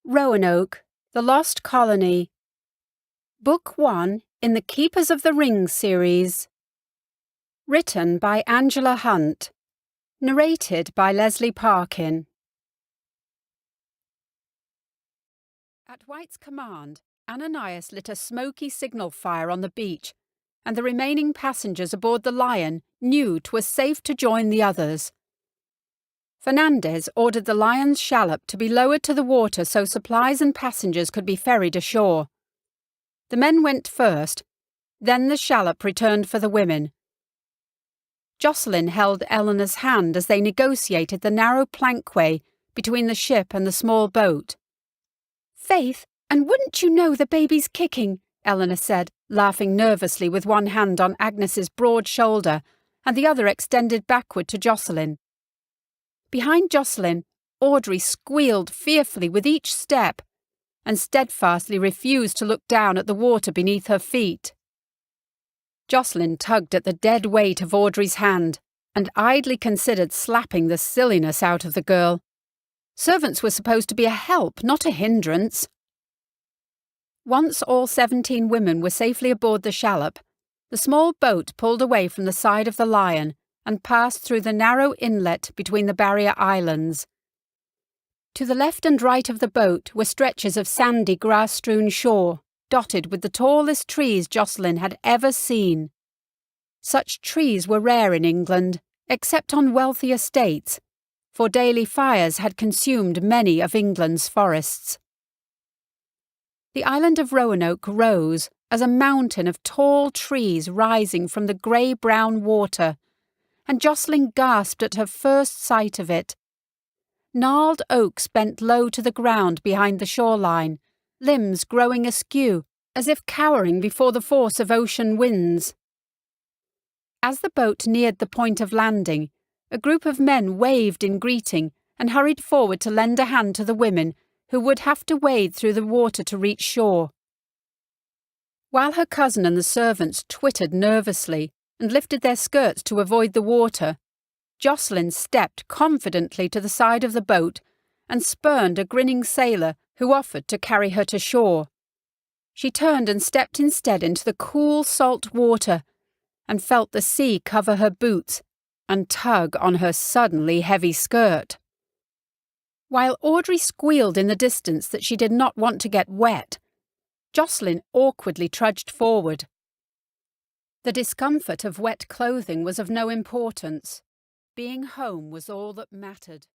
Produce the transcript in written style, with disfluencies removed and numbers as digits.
Roanoke, The Lost Colony. Book 1 in the Keepers of the Ring series. Written by Angela Hunt. Narrated by Lesley Parkin. At White's command, Ananias lit a smoky signal fire on the beach, and the remaining passengers aboard the Lion knew 'twas safe to join the others. Fernandez ordered the Lion's shallop to be lowered to the water so supplies and passengers could be ferried ashore. The men went first, then the shallop returned for the women. Jocelyn held Eleanor's hand as they negotiated the narrow plankway between the ship and the small boat. "Faith, and wouldn't you know the baby's kicking," Eleanor said, laughing nervously with one hand on Agnes's broad shoulder and the other extended backward to Jocelyn. Behind Jocelyn, Audrey squealed fearfully with each step and steadfastly refused to look down at the water beneath her feet. Jocelyn tugged at the dead weight of Audrey's hand and idly considered slapping the silliness out of the girl. Servants were supposed to be a help, not a hindrance. Once all 17 women were safely aboard the shallop, the small boat pulled away from the side of the Lion and passed through the narrow inlet between the barrier islands. To the left and right of the boat were stretches of sandy, grass-strewn shore, dotted with the tallest trees Jocelyn had ever seen. Such trees were rare in England, except on wealthy estates, for daily fires had consumed many of England's forests. The island of Roanoke rose as a mountain of tall trees rising from the grey-brown water, and Jocelyn gasped at her first sight of it. Gnarled oaks bent low to the ground behind the shoreline, limbs growing askew, as if cowering before the force of ocean winds. As the boat neared the point of landing, a group of men waved in greeting and hurried forward to lend a hand to the women who would have to wade through the water to reach shore. While her cousin and the servants twittered nervously and lifted their skirts to avoid the water, Jocelyn stepped confidently to the side of the boat and spurned a grinning sailor who offered to carry her to shore. She turned and stepped instead into the cool salt water and felt the sea cover her boots and tug on her suddenly heavy skirt. While Audrey squealed in the distance that she did not want to get wet, Jocelyn awkwardly trudged forward. The discomfort of wet clothing was of no importance. Being home was all that mattered.